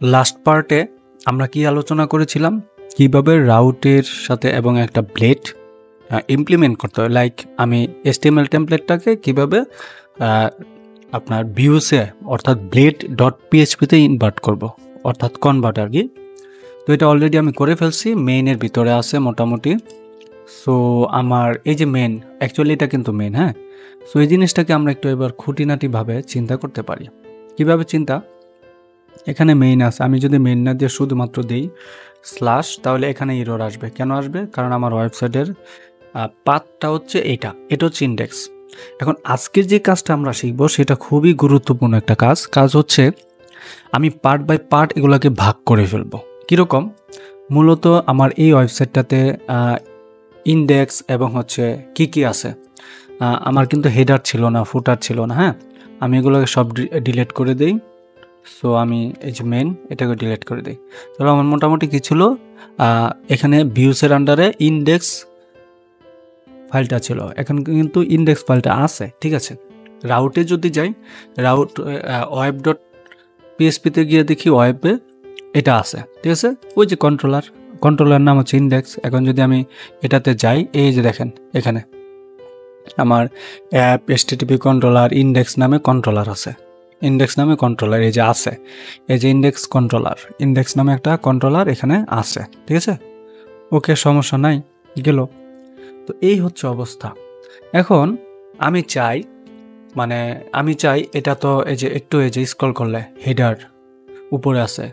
Last পার্টে আমরা কি আলোচনা করেছিলাম, কিভাবে রাউটের সাথে এবং একটা ব্লেড ইমপ্লিমেন্ট করতে হয়। লাইক আমি HTML টেমপ্লেটটাকে কিভাবে আপনার ভিউসে অর্থাৎ ব্লেড ডট পিএইচপিতে ইনভার্ট করব, অর্থাৎ কনভার্ট আর কি। তো এটা অলরেডি আমি করে ফেলছি, মেইনের ভিতরে আছে মোটামুটি। সো আমার এই যে মেন, অ্যাকচুয়ালি এটা কিন্তু মেন, হ্যাঁ। সো এই জিনিসটাকে আমরা একটু এবার খুঁটিনাটিভাবে চিন্তা করতে পারি। কিভাবে চিন্তা, এখানে মেইন আছে, আমি যদি মেইন না দিয়ে শুধুমাত্র দিই স্ল্যাশ, তাহলে এখানে এরর আসবে। কেন আসবে? কারণ আমার ওয়েবসাইটের পাথটা হচ্ছে এটা হচ্ছে ইন্ডেক্স। এখন আজকের যে কাজটা আমরা শিখবো সেটা খুবই গুরুত্বপূর্ণ একটা কাজ হচ্ছে আমি পার্ট বাই পার্ট এগুলোকে ভাগ করে ফেলবো। কীরকম? মূলত আমার এই ওয়েবসাইটটাতে ইন্ডেক্স এবং হচ্ছে কি আছে, আমার কিন্তু হেডার ছিল না, ফুটার ছিল না, হ্যাঁ। আমি এগুলোকে সব ডিলিট করে দিই। সো আমি এই যে মেন, এটাকে ডিলিট করে দিই। তাহলে আমার মোটামুটি কী ছিল, এখানে ভিউসের আন্ডারে ইন্ডেক্স ফাইলটা ছিল, এখন কিন্তু ইন্ডেক্স ফাইলটা আছে, ঠিক আছে। রাউটে যদি যাই, রাউট ওয়েব ডট পিএসপিতে গিয়ে দেখি ওয়েবে এটা আছে, ঠিক আছে। ওই যে কন্ট্রোলার নাম হচ্ছে ইন্ডেক্স। এখন যদি আমি এটাতে যাই, এই যে দেখেন এখানে আমার অ্যাপ HTTP কন্ট্রোলার ইন্ডেক্স নামে কন্ট্রোলার আছে, ইন্ডেক্স নামে কন্ট্রোলার এই যে আছে, এই যে ইন্ডেক্স নামে একটা কন্ট্রোলার এখানে আছে, ঠিক আছে। ওকে, সমস্যা নাই, গেল। তো এই হচ্ছে অবস্থা। এখন আমি চাই এটা তো এই যে একটু এই যে স্ক্রল করলে হেডার উপরে আছে,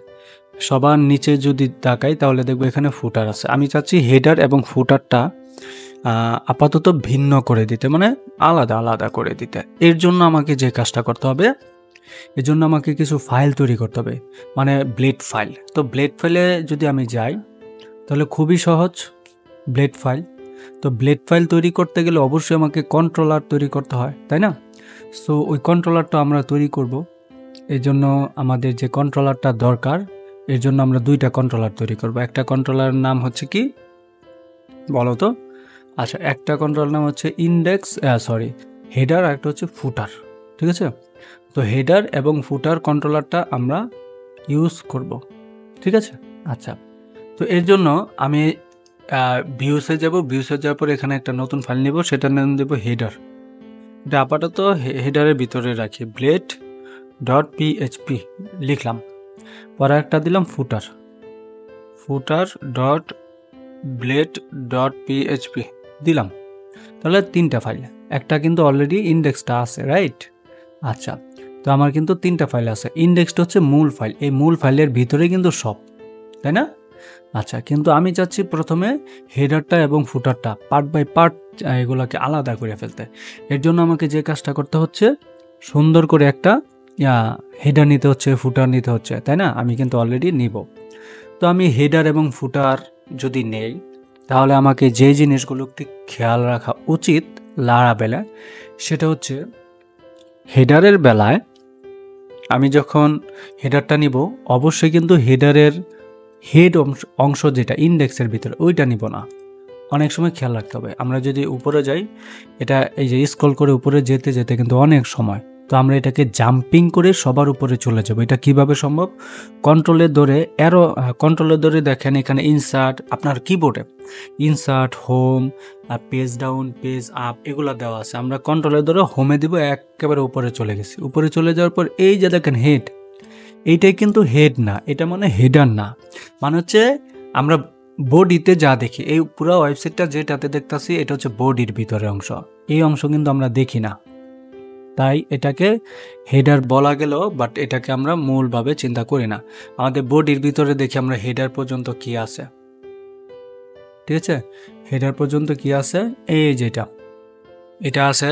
সবার নিচে যদি তাকাই তাহলে দেখবো এখানে ফুটার আছে। আমি চাচ্ছি হেডার এবং ফুটারটা আপাতত ভিন্ন করে দিতে, মানে আলাদা আলাদা করে দিতে। এর জন্য আমাকে যে কাজটা করতে হবে, এর জন্য আমাকে কিছু ফাইল তৈরি করতে হবে, মানে ব্লেড ফাইল। তো ব্লেড ফাইলে যদি আমি যাই তাহলে খুবই সহজ, ব্লেড ফাইল। তো ব্লেড ফাইল তৈরি করতে গেলে অবশ্যই আমাকে কন্ট্রোলার তৈরি করতে হয়, তাই না? সো ওই কন্ট্রোলারটা আমরা তৈরি করব। এই জন্য আমাদের যে কন্ট্রোলারটা দরকার, এর জন্য আমরা দুইটা কন্ট্রোলার তৈরি করব। একটা কন্ট্রোলারের নাম হচ্ছে কি বলো তো? আচ্ছা, একটা কন্ট্রোলার নাম হচ্ছে হেডার, আর একটা হচ্ছে ফুটার, ঠিক আছে। তো হেডার এবং ফুটার কন্ট্রোলারটা আমরা ইউজ করব, ঠিক আছে। আচ্ছা, তো এর জন্য আমি ভিউসে যাওয়ার পর এখানে একটা নতুন ফাইল নেব, সেটার নাম দেব হেডার। এটা আপাতত হেডারের ভিতরে রাখি, ব্লেড ডট পিএইচপি লিখলাম। পরে একটা দিলাম ফুটার ডট ব্লেড ডট পিএইচপি দিলাম। তাহলে তিনটা ফাইল, একটা কিন্তু অলরেডি ইন্ডেক্সটা আছে, রাইট? আচ্ছা, তো আমার কিন্তু তিনটা ফাইল আছে। ইন্ডেক্সটা হচ্ছে মূল ফাইল, এই মূল ফাইলের ভিতরে কিন্তু সব, তাই না? আচ্ছা, কিন্তু আমি চাচ্ছি প্রথমে হেডারটা এবং ফুটারটা পার্ট বাই পার্ট এগুলোকে আলাদা করে ফেলতে। এর জন্য আমাকে যে কাজটা করতে হচ্ছে, সুন্দর করে একটা হেডার নিতে হচ্ছে, ফুটার নিতে হচ্ছে, তাই না? আমি কিন্তু অলরেডি নিব। তো আমি হেডার এবং ফুটার যদি নেই, তাহলে আমাকে যে জিনিসগুলোকে খেয়াল রাখা উচিত লারাভেলে, সেটা হচ্ছে হেডারের বেলায় আমি যখন হেডারটা নিব, অবশ্যই কিন্তু হেডারের হেড অংশ যেটা ইন্ডেক্সের ভিতরে, ওইটা নিব না। অনেক সময় খেয়াল রাখতে হবে। আমরা যদি উপরে যাই, এটা এই যে স্ক্রল করে উপরে যেতে যেতে কিন্তু অনেক সময়, তো আমরা এটাকে জাম্পিং করে সবার উপরে চলে যাব। এটা কিভাবে সম্ভব? কন্ট্রোলের ধরে দেখেন এখানে ইনসার্ট, আপনার কিবোর্ডে insert, home, page down, page up এগুলো দেওয়া আছে। আমরা কন্ট্রোলের ধরে হোমে দিব, একেবারে উপরে চলে গেছি। উপরে চলে যাওয়ার পর এই যে দেখেন হেড, এইটাই কিন্তু হেড না, এটা মানে হেডার না। মানে হচ্ছে আমরা বডিতে যা দেখি, এই পুরো ওয়েবসাইটটা যেটাতে দেখতেছি এটা হচ্ছে বডির ভিতরের অংশ, এই অংশ কিন্তু আমরা দেখি না। তাই এটাকে হেডার বলা গেল, বাট এটাকে আমরা মূলভাবে চিন্তা করি না। আমাদের বডির ভিতরে দেখি আমরা হেডার পর্যন্ত কি আছে, ঠিক আছে। হেডার পর্যন্ত কি আছে, এই যেটা এটা আছে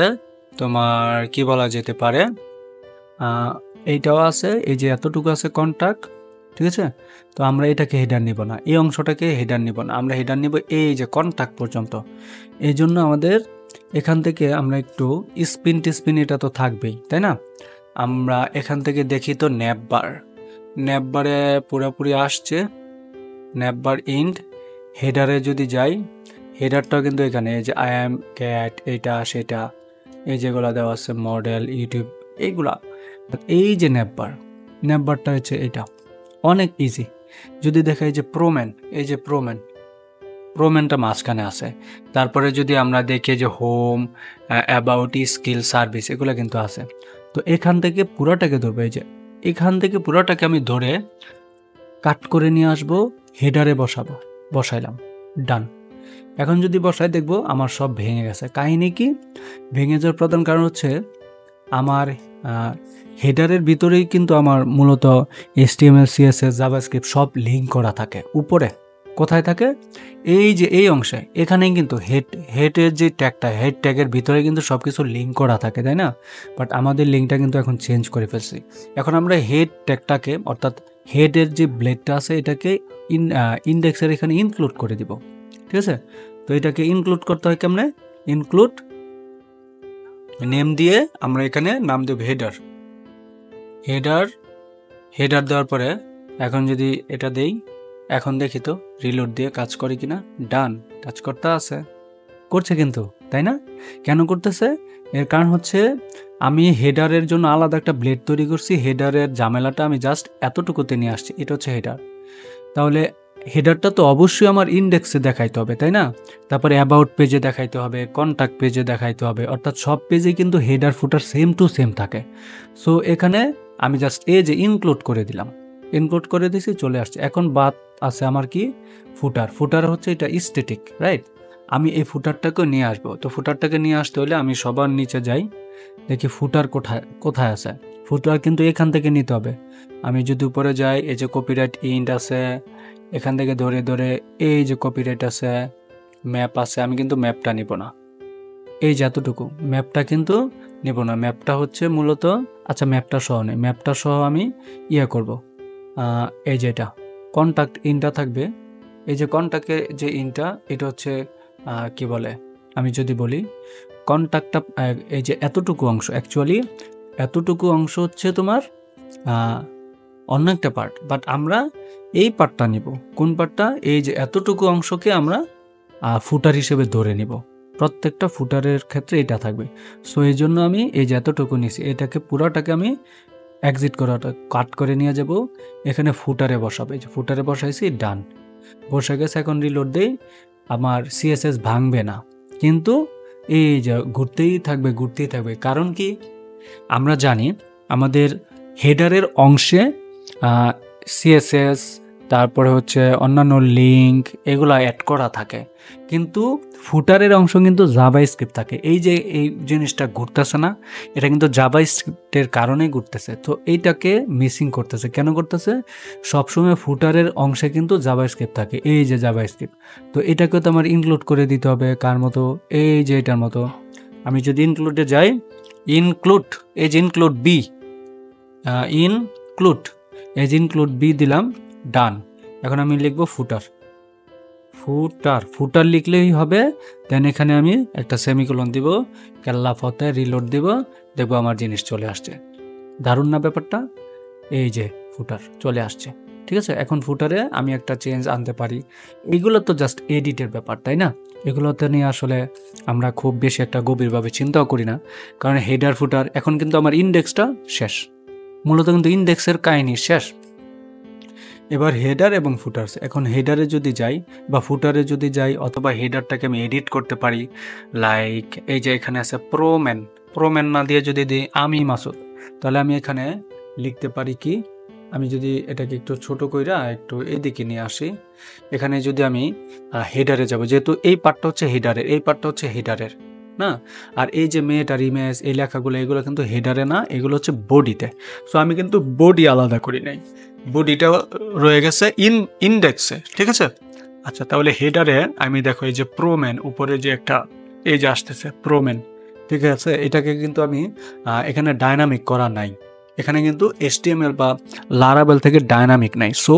তোমার কি বলা যেতে পারে, এইটাও আছে, এই যে এতটুকু আছে কন্টাক্ট, ঠিক আছে। তো আমরা এটাকে হেডার নিব না, এই অংশটাকে হেডার নিব না, আমরা হেডার নিব এই যে কন্টাক্ট পর্যন্ত। এই জন্য আমাদের এখান থেকে আমরা একটু স্পিন এটা তো থাকবেই, তাই না? আমরা এখান থেকে দেখি তো ন্যাপবারে পুরোপুরি আসছে, ন্যাপবার ইন্ড। হেডারে যদি যাই, হেডারটাও কিন্তু এখানে এই যে আই অ্যাম ক্যাট, এটা সেটা, এই যেগুলো দেওয়া আছে মডেল, ইউটিউব, এইগুলা। এই যে ন্যাপবারটা হচ্ছে এটা, অনেক ইজি। যদি দেখাই যে প্রোম্যান, এই যে প্রোম্যানটা মাঝখানে আছে। তারপরে যদি আমরা দেখি যে হোম, অ্যাবাউট, স্কিল, সার্ভিস, এগুলো কিন্তু আছে। তো এখান থেকে পুরাটাকে ধরবো, এই যে এখান থেকে পুরাটাকে আমি ধরে কাট করে নিয়ে আসবো, হেডারে বসাইলাম, ডান। এখন যদি বসাই দেখবো আমার সব ভেঙে গেছে। কাহিনী কি? ভেঙে যাওয়ার প্রধান কারণ হচ্ছে আমার হেডারের ভিতরেই কিন্তু আমার মূলত HTML, CSS, জাভাস্ক্রিপ্ট সব লিঙ্ক করা থাকে। উপরে কোথায় থাকে? এই যে এই অংশে, এখানেই কিন্তু হেডের যে ট্যাগটা, হেড ট্যাগের ভিতরে কিন্তু সব কিছু লিঙ্ক করা থাকে, তাই না? বাট আমাদের লিঙ্কটা কিন্তু এখন চেঞ্জ করে ফেলছি। এখন আমরা হেড ট্যাগটাকে, অর্থাৎ হেডের যে ব্লেডটা আছে, এটাকে ইন্ডেক্সের এখানে ইনক্লুড করে দিব। ঠিক আছে? তো এটাকে ইনক্লুড করতে হয় কেমনে? ইনক্লুড নেম দিয়ে আমরা এখানে নাম দেব হেডার দেওয়ার পরে এখন যদি এটা দেই, এখন দেখি তো রিলোড দিয়ে কাজ করে কিনা। ডান, কাজ করছে কিন্তু, তাই না? কেন করতেছে? এর কারণ হচ্ছে আমি হেডারের জন্য আলাদা একটা ব্লেড তৈরি করছি। হেডারের ঝামেলাটা আমি জাস্ট এতটুকুতে নিয়ে আসছি। এটা হচ্ছে হেডার। তাহলে হেডারটা তো অবশ্যই আমার ইন্ডেক্সে দেখাইতে হবে, তাই না? তারপরে অ্যাবাউট পেজে দেখাইতে হবে, কন্ট্যাক্ট পেজে দেখাইতে হবে, অর্থাৎ সব পেজে কিন্তু header footer same to same থাকে। সো এখানে আমি জাস্ট যে ইনক্লুড করে দিলাম, ইনক্লুড করে দিয়েছি, চলে আসছে। এখন বাদ আছে আমার কি? ফুটার হচ্ছে এটা স্ট্যাটিক, রাইট? আমি এই ফুটারটাকে নিয়ে আসবো। তো ফুটারটাকে নিয়ে আসতে হলে আমি সবার নিচে যাই, দেখি ফুটার কোথায় আছে। ফুটার কিন্তু এখান থেকে নিতে হবে। আমি যদি উপরে যাই, এই যে কপিরাইট ইন্ট আছে, এখান থেকে ধরে ধরে এই যে কপিরাইট আছে, ম্যাপ আছে, আমি কিন্তু ম্যাপটা নিব না। এই যে এতটুকু ম্যাপটা কিন্তু নিব না। ম্যাপটা হচ্ছে মূলত, আচ্ছা ম্যাপটা সহ নেই, ম্যাপটা সহ আমি করব। এই যে এটা কন্ট্যাক্ট ইনটা থাকবে। এই যে কন্ট্যাক্টের যে ইনটা, এটা হচ্ছে কি বলে, আমি যদি বলি কন্ট্যাক্টটা, এই যে এতটুকু অংশ, অ্যাকচুয়ালি এতটুকু অংশ হচ্ছে তোমার অন্য একটা পার্ট, বাট আমরা এই পার্টটা নিব। কোন পার্টটা? এই যে এতটুকু অংশকে আমরা ফুটার হিসেবে ধরে নিব। প্রত্যেকটা ফুটারের ক্ষেত্রে এটা থাকবে। সো এই জন্য আমি এই যে এতটুকু নিছি, এটাকে পুরাটাকে আমি এক্সিট করাটা কাট করে নিয়ে যাব, এখানে ফুটারে বসাবো। এই যে ফুটারে বসাইছি, ডান, বসে গেছে। এখন রিলোড দেই, আমার CSS ভাঙবে না, কিন্তু এই যে ঘুরতেই থাকবে। কারণ কি? আমরা জানি আমাদের হেডারের অংশে CSS, তারপরে হচ্ছে অন্যান্য লিঙ্ক, এগুলো অ্যাড করা থাকে, কিন্তু ফুটারের অংশ কিন্তু জাভাস্ক্রিপ্ট থাকে। এই যে এই জিনিসটা ঘুরতেছে না, এটা কিন্তু জাভাস্ক্রিপ্টের কারণেই ঘুরতেছে। তো এইটাকে মিসিং করতেছে। কেন করতেছে? সবসময় ফুটারের অংশে কিন্তু জাভাস্ক্রিপ্ট থাকে, এই যে জাভাস্ক্রিপ্ট। তো এটাকে তো আমার ইনক্লুড করে দিতে হবে। কার মতো? এই যে এটার মতো। আমি যদি ইনক্লুডে যাই, ইনক্লুড, এই যে ইনক্লুড বি, ইনক্লুড বি দিলাম, ডান। এখন আমি লিখব ফুটার লিখলেই হবে। দেন এখানে আমি একটা সেমিকোলন দিব, কেল্লা ফতে রিলোড দিব, দেখবো আমার জিনিস চলে আসছে। দারুণ না ব্যাপারটা? এই যে ফুটার চলে আসছে। ঠিক আছে? এখন ফুটারে আমি একটা চেঞ্জ আনতে পারি। এইগুলো তো জাস্ট এডিটের ব্যাপার, তাই না? এগুলোতে নিয়ে আসলে আমরা খুব বেশি একটা গভীরভাবে চিন্তাও করি না, কারণ হেডার ফুটার, এখন কিন্তু আমার ইন্ডেক্সটা শেষ। মূলত কিন্তু ইন্ডেক্সের কাহিনী শেষ। এবার হেডার এবং ফুটার। এখন হেডারে যদি যাই বা ফুটারে যদি যাই, অথবা হেডারটাকে আমি এডিট করতে পারি, লাইক এই যে এখানে আছে প্রোম্যান না দিয়ে যদি দিই AMIMASUD, তাহলে আমি এখানে লিখতে পারি কি? আমি যদি এটাকে একটু ছোট কইরা একটু এদিকে নিয়ে আসি, এখানে যদি আমি হেডারে যাব, যেহেতু এই পার্টটা হচ্ছে হেডারের, না? আর এই যে মেটার ইমেজ, এই লেখাগুলো, এগুলো কিন্তু হেডারে না, এগুলো হচ্ছে বডিতে। সো আমি কিন্তু বডি আলাদা করি নাই, বডিটা রয়ে গেছে ইন্ডেক্সে। ঠিক আছে? আচ্ছা, তাহলে হেডারে আমি দেখো এই যে প্রোম্যান, উপরে যে একটা এই যে আসতেছে প্রোম্যান, ঠিক আছে? এটাকে কিন্তু আমি এখানে ডাইনামিক করা নাই। এখানে কিন্তু HTML বা লারাবেল থেকে ডাইনামিক নাই। সো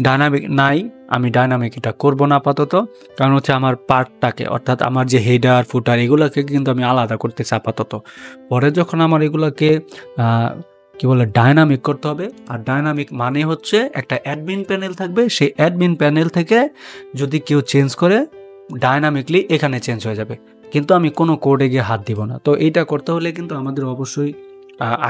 ডাইনামিক নাই, আমি ডাইনামিক এটা করবো না আপাতত, কারণ হচ্ছে আমার পার্টটাকে, অর্থাৎ আমার যে হেডার ফুটার, এগুলোকে কিন্তু আমি আলাদা করতেছি আপাতত। পরে যখন আমার এগুলোকে কি বলে ডাইনামিক করতে হবে, আর ডাইনামিক মানে হচ্ছে একটা অ্যাডমিন প্যানেল থাকবে, সেই অ্যাডমিন প্যানেল থেকে যদি কেউ চেঞ্জ করে, ডাইনামিকলি এখানে চেঞ্জ হয়ে যাবে, কিন্তু আমি কোনো কোডে গিয়ে হাত দিব না। তো এইটা করতে হলে কিন্তু আমাদের অবশ্যই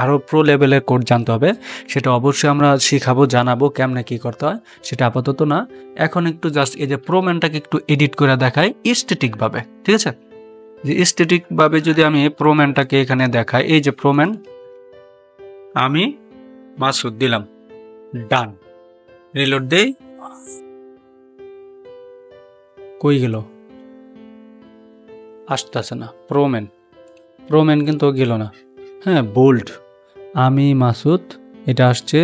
আরও প্রো লেভেলের কোড জানতে হবে, সেটা অবশ্যই আমরা শিখাবো, জানাবো কেমনে কী করতে হয়, সেটা আপাতত না। এখন একটু জাস্ট এই যে প্রোম্যানটাকে একটু এডিট করে দেখাই স্ট্যাটিকভাবে, ঠিক আছে? যে স্ট্যাটিকভাবে যদি আমি প্রোম্যানটাকে এখানে দেখাই, এই যে প্রোম্যান আমি মাসুদ দিলাম, ডান, রিলোড দেই, কই গেল, আসতেছে না। প্রোম্যান কিন্তু গেল না। হ্যাঁ, বোল্ড আমি মাসুদ এটা আসছে,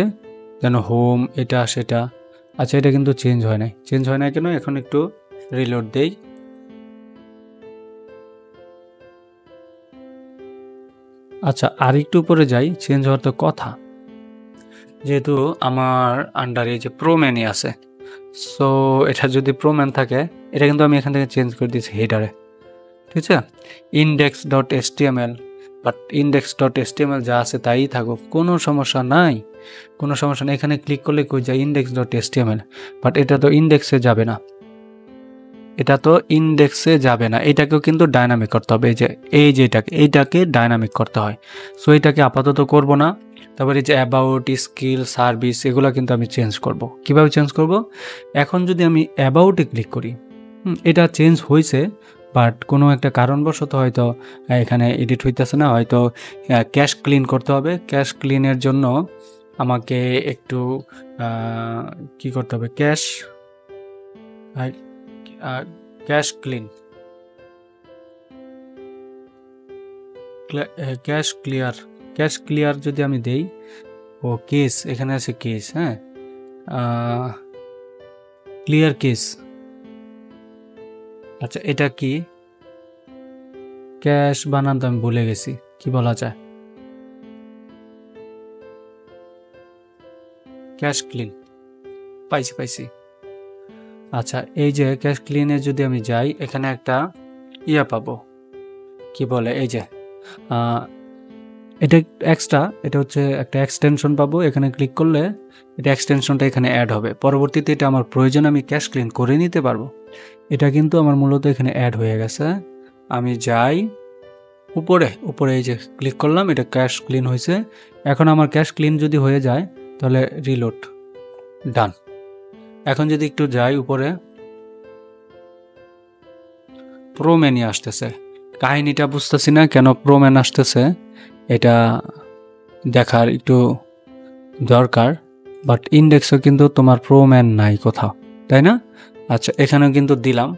যেন হোম এটা সেটা। আচ্ছা, এটা কিন্তু চেঞ্জ হয় নাই কেন? এখন একটু রিলোড দেই, আচ্ছা আর একটু উপরে যাই, চেঞ্জ হওয়ার তো কথা, যেহেতু আমার আন্ডারে যে প্রোম্যানই আছে। সো এটা যদি প্রোম্যান থাকে, এটা কিন্তু আমি এখান থেকে চেঞ্জ করে দিয়েছি হেডারে, ঠিক আছে? index.html, বাট index.html যা আছে তাই থাকুক, কোনো সমস্যা নাই। এখানে ক্লিক করলে কই যায় index.html, বাট এটা তো ইন্ডেক্সে যাবে না, এটাকেও কিন্তু ডাইনামিক করতে হবে। এই যে এইটাকে ডাইনামিক করতে হয়। সো এটাকে আপাতত করব না। তারপরে এই যে অ্যাবাউট, স্কিল, সার্ভিস, এগুলো কিন্তু আমি চেঞ্জ করব। কিভাবে চেঞ্জ করব? এখন যদি আমি অ্যাবাউটে ক্লিক করি, এটা চেঞ্জ হয়েছে, বাট কোনো একটা কারণবশত হয়তো এখানে এডিট হইতেছে না, হয়তো ক্যাশ ক্লিন করতে হবে। ক্যাশ ক্লিনের জন্য আমাকে একটু কি করতে হবে, ক্যাশ ক্লিয়ার যদি আমি দেই, ও কেস এখানে আছে, কেস, হ্যাঁ, ক্লিয়ার কেস। আচ্ছা, এটা কি ক্যাশ বানান তো আমি ভুলে গেছি, কি বলা যায়, ক্যাশ ক্লিন, পাইছি। আচ্ছা, এই যে ক্যাশ ক্লিনে যদি আমি যাই, এখানে একটা ইয়া পাবো, কি বলে, এই যে এটা এক্সট্রা, এটা হচ্ছে একটা এক্সটেনশন পাবো। এখানে ক্লিক করলে এটা এক্সটেনশনটা এখানে অ্যাড হবে। পরবর্তীতে এটা আমার প্রয়োজন, আমি ক্যাশ ক্লিন করে নিতে পারবো। এটা কিন্তু আমার মূলত এখানে অ্যাড হয়ে গেছে। আমি যাই উপরে এই যে ক্লিক করলাম, এটা ক্যাশ ক্লিন হয়েছে। এখন আমার ক্যাশ ক্লিন যদি হয়ে যায়, তাহলে রিলোড, ডান। এখন যদি একটু যাই উপরে, প্রোম্যানই আসতেছে। কাহিনীটা বুঝতেছি না কেন প্রোম্যান আসতেছে, এটা দেখার একটু দরকার। বাট ইন্ডেক্সও কিন্তু তোমার প্রোম্যান নাই কোথাও, তাই না? আচ্ছা, এখানেও কিন্তু দিলাম,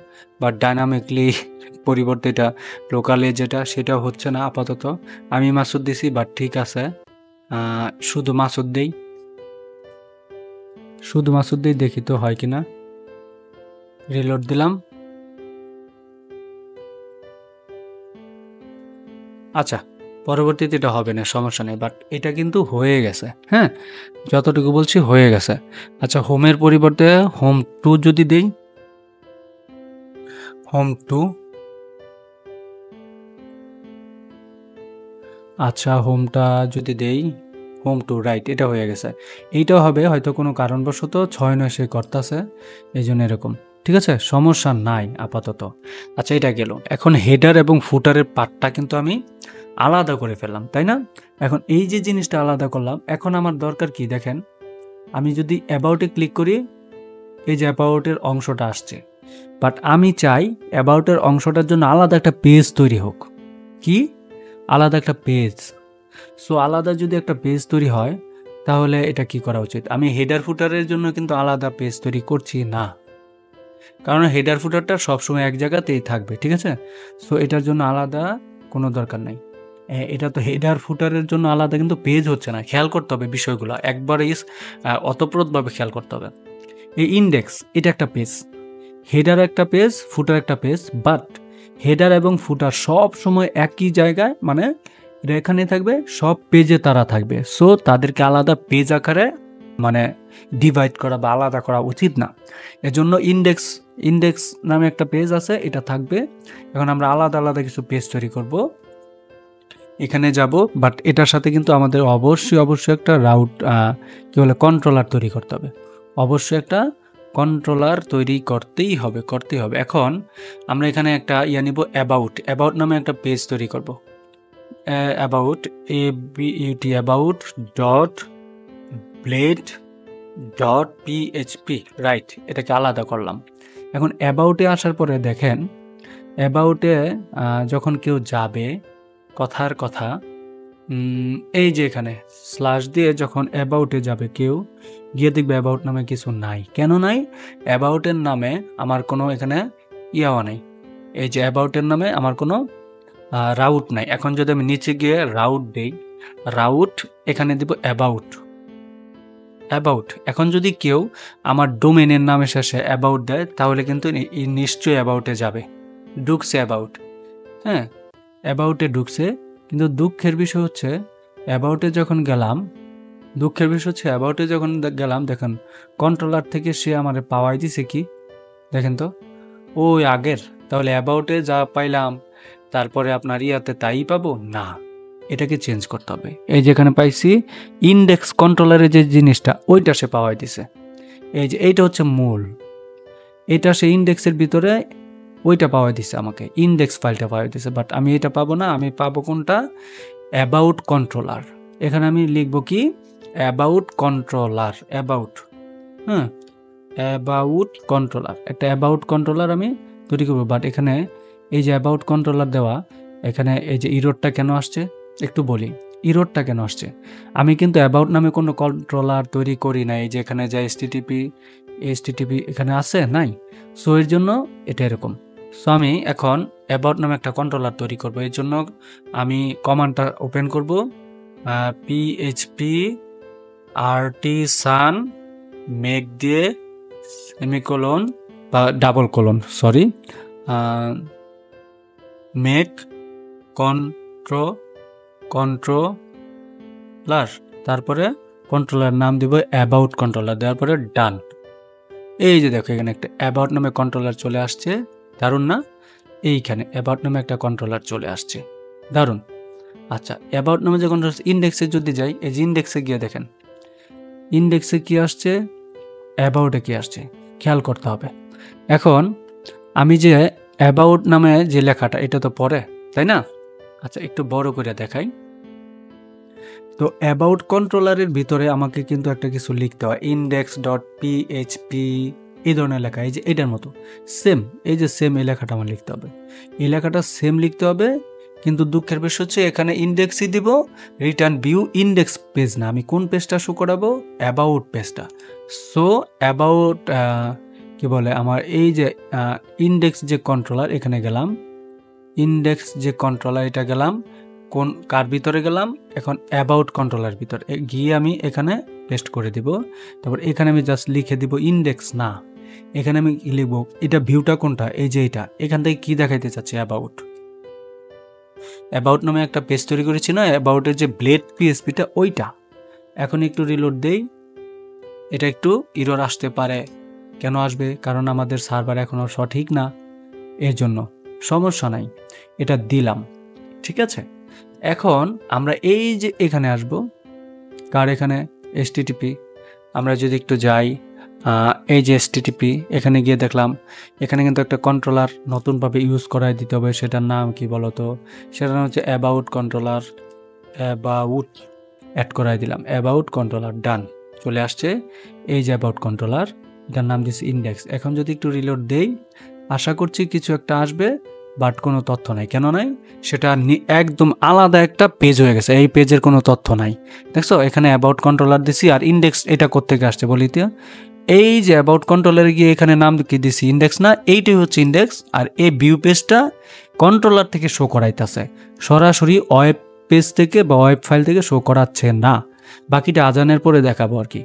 বাট ডাইনামিকলি পরিবর্তে এটা লোকালে যেটা, সেটা হচ্ছে না আপাতত। আমি মাসুদ দিছি, বাট ঠিক আছে, শুধু মাসুদ দেই, দেখি তো হয় কিনা। রিলোড দিলাম, আচ্ছা পরবর্তীতে এটা হবে না, সমস্যা নেই, বাট এটা কিন্তু হয়ে গেছে। হ্যাঁ, যতটুকু বলছি হয়ে গেছে। আচ্ছা, হোমের পরিবর্তে হোম টু যদি দেই, হোম টু, আচ্ছা হোমটা যদি দেই, হোম টু, রাইট, এটা হয়ে গেছে। এইটাও হবে হয়তো কোনো কারণবশত 6-9 সে করতেছে, এই জন্য এরকম, ঠিক আছে, সমস্যা নাই আপাতত। আচ্ছা, এটা গেল। এখন হেডার এবং ফুটারের পার্টটা কিন্তু আমি আলাদা করে ফেললাম, তাই না? এখন এই যে জিনিসটা আলাদা করলাম, এখন আমার দরকার কি দেখেন, আমি যদি অ্যাবাউটে ক্লিক করি, এই যে অ্যাবাউটের অংশটা আসছে, বাট আমি চাই অ্যাবাউটের অংশটার জন্য আলাদা একটা পেজ তৈরি হোক। কি? আলাদা একটা পেজ। সো আলাদা যদি একটা পেজ তৈরি হয়, তাহলে এটা কি করা উচিত? আমি হেডার ফুটারের জন্য কিন্তু আলাদা পেজ তৈরি করছি না, কারণ হেডার ফুটারটা সবসময় এক জায়গাতেই থাকবে, ঠিক আছে? সো এটার জন্য আলাদা কোনো দরকার নাই। এটা তো হেডার ফুটারের জন্য আলাদা কিন্তু পেজ হচ্ছে না, খেয়াল করতে হবে বিষয়গুলো, একবারে অতপ্রতভাবে খেয়াল করতে হবে। এই ইন্ডেক্স, এটা একটা পেজ, হেডার একটা পেজ, ফুটার একটা পেজ, বাট হেডার এবং ফুটার সব সময় একই জায়গায়, মানে এটা এখানে থাকবে, সব পেজে তারা থাকবে। সো তাদেরকে আলাদা পেজ আকারে মানে ডিভাইড করা বা আলাদা করা উচিত না। এজন্য ইন্ডেক্স নামে একটা পেজ আছে, এটা থাকবে। এখন আমরা আলাদা আলাদা কিছু পেজ তৈরি করব, এখানে যাব, বাট এটার সাথে কিন্তু আমাদের অবশ্যই একটা রাউট কি বলে কন্ট্রোলার তৈরি করতে হবে। অবশ্যই একটা কন্ট্রোলার তৈরি করতেই হবে। এখন আমরা এখানে একটা নিব, অ্যাবাউট নামে একটা পেজ তৈরি করব। About about dot blade dot PHP, right, এটাকে আলাদা করলাম। এখন অ্যাবাউটে আসার পরে দেখেন, অ্যাবাউটে যখন কেউ যাবে কথার কথা, এই যে এখানে স্ল্যাশ দিয়ে যখন অ্যাবাউটে যাবে কেউ, গিয়ে দেখবে অ্যাবাউট নামে কিছু নাই। কেন নাই? অ্যাবাউটের নামে আমার কোনো এখানে ইয়াও নাই। এই যে অ্যাবাউটের নামে আমার কোনো রাউট নাই। এখন যদি আমি নিচে গিয়ে রাউট দেই, রাউট এখানে দিব অ্যাবাউট। এখন যদি কেউ আমার ডোমেনের নামে শেষে অ্যাবাউট দেয়, তাহলে কিন্তু নিশ্চয়ই অ্যাবাউটে যাবে, ঢুকছে অ্যাবাউট। হ্যাঁ, অ্যাবাউটে ঢুকছে, কিন্তু দুঃখের বিষয় হচ্ছে অ্যাবাউটে যখন গেলাম, দেখেন কন্ট্রোলার থেকে সে আমার পাওয়াই দিছে কি, দেখেন তো ওই আগের। তাহলে অ্যাবাউটে যা পাইলাম তারপরে আপনার ইয়াতে তাই পাবো না, এটাকে চেঞ্জ করতে হবে। এই যেখানে পাইছি ইন্ডেক্স কন্ট্রোলারের যে জিনিসটা, ওইটা সে পাওয়াই দিছে। এই যে এইটা হচ্ছে মূল, এটা সে ইন্ডেক্সের ভিতরে ওইটা পাওয়াই দিছে, আমাকে ইন্ডেক্স ফাইলটা পাওয়াই দিছে। বাট আমি এটা পাবো না, আমি পাবো কোনটা? About controller. এখানে আমি লিখবো কি? About controller, about controller. একটা অ্যাবাউট কন্ট্রোলার আমি তৈরি করবো। বাট এখানে এই যে অ্যাবাউট কন্ট্রোলার দেওয়া, এখানে এই যে ইরোরটা কেন আসছে একটু বলি। ইরোরটা কেন আসছে? আমি কিন্তু অ্যাবাউট নামে কোনো কন্ট্রোলার তৈরি করি না। এই যে এখানে যে এইচটিটিপি এখানে আছে নাই, সো এর জন্য এটা এরকম। সো আমি এখন অ্যাবাউট নামে একটা কন্ট্রোলার তৈরি করব। এর জন্য আমি কমান্ডটা ওপেন করব, পিএইচপি আর্টিসান মেক দিয়ে সেমিকোলন বা double colon, sorry, make controller, তারপরে কন্ট্রোলার নাম দিব অ্যাবাউট কন্ট্রোলার, দেওয়ার পরে ডান। এই যে দেখো এখানে একটা অ্যাবাউট নামে কন্ট্রোলার চলে আসছে, দারুণ না? এইখানে অ্যাবাউট নামে একটা কন্ট্রোলার চলে আসছে, দারুণ। আচ্ছা, অ্যাবাউট নামে যে কন্ট্রোলার, ইন্ডেক্সে যদি যাই, এই যে ইন্ডেক্সে গিয়ে দেখেন ইন্ডেক্সে কি আসছে, অ্যাবাউটে কি আসছে, খেয়াল করতে হবে। এখন আমি যে অ্যাবাউট নামে যে লেখাটা, এটা তো পরে, তাই না? আচ্ছা, একটু বড় করে দেখাই। তো অ্যাবাউট কন্ট্রোলারের ভিতরে আমাকে কিন্তু একটা কিছু লিখতে হয়, ইন্ডেক্স ডট পিএইচপি, এই ধরনের লেখা। এই যে এটার মতো সেম, এই যে সেম এই লেখাটা আমার লিখতে হবে, এই লেখাটা সেম লিখতে হবে। কিন্তু দুঃখের বিষয় হচ্ছে এখানে ইন্ডেক্সই দিব, রিটার্ন ভিউ ইন্ডেক্স পেজ না, আমি কোন পেজটা শো করাবো? অ্যাবাউট পেজটা। সো অ্যাবাউট কি বলে আমার এই যে ইন্ডেক্স যে কন্ট্রোলার, এখানে গেলাম, ইন্ডেক্স যে কন্ট্রোলার এটা গেলাম, কোন কার ভিতরে গেলাম? এখন অ্যাবাউট কন্ট্রোলার ভিতরে গিয়ে আমি এখানে পেস্ট করে দিব। তারপর এখানে আমি জাস্ট লিখে দিব ইন্ডেক্স না, এখানে আমি লিখবো এটা ভিউটা কোনটা, এই যে এটা, এখান থেকে কি দেখাইতে চাচ্ছি? অ্যাবাউট নামে একটা পেজ তৈরি করেছি না, অ্যাবাউটের যে ব্লেড পিএসপিটা, ওইটা। এখন একটু রিলোড দেই, এটা একটু ইরর আসতে পারে। কেন আসবে? কারণ আমাদের সার্ভার এখনো সঠিক না, এর জন্য। সমস্যা নাই, এটা দিলাম, ঠিক আছে। এখন আমরা এই যে এখানে আসব, কার এখানে এইচটিটিপি, আমরা যদি একটু যাই, এই যে এইচটিটিপি, এখানে গিয়ে দেখলাম এখানে কিন্তু একটা কন্ট্রোলার নতুনভাবে ইউজ করাই দিতে হবে। সেটার নাম কি বলতো? সেটার নাম হচ্ছে অ্যাবাউট কন্ট্রোলার, অ্যাবাউট অ্যাড করাই দিলাম, অ্যাবাউট কন্ট্রোলার, ডান, চলে আসছে। এই যে অ্যাবাউট কন্ট্রোলার, এটার নাম দিচ্ছি ইন্ডেক্স। এখন যদি একটু রিলোড দেই, আশা করছি কিছু একটা আসবে, বাট কোনো তথ্য নাই। কেন নাই? সেটা একদম আলাদা একটা পেজ হয়ে গেছে, এই পেজের কোনো তথ্য নাই। দেখছো এখানে অ্যাবাউট কন্ট্রোলার দিছি, আর ইন্ডেক্স এটা কোত্থেকে আসছে বলি তো? এই যে অ্যাবাউট কন্ট্রোলারে গিয়ে এখানে নাম কি দিছি? ইন্ডেক্স না, এইটাই হচ্ছে ইন্ডেক্স। আর এই ভিউ পেজটা কন্ট্রোলার থেকে শো করাইতেছে, সরাসরি ওয়েব পেজ থেকে বা ওয়েব ফাইল থেকে শো করাচ্ছে না। বাকিটা আজানের পরে দেখাবো আর কি।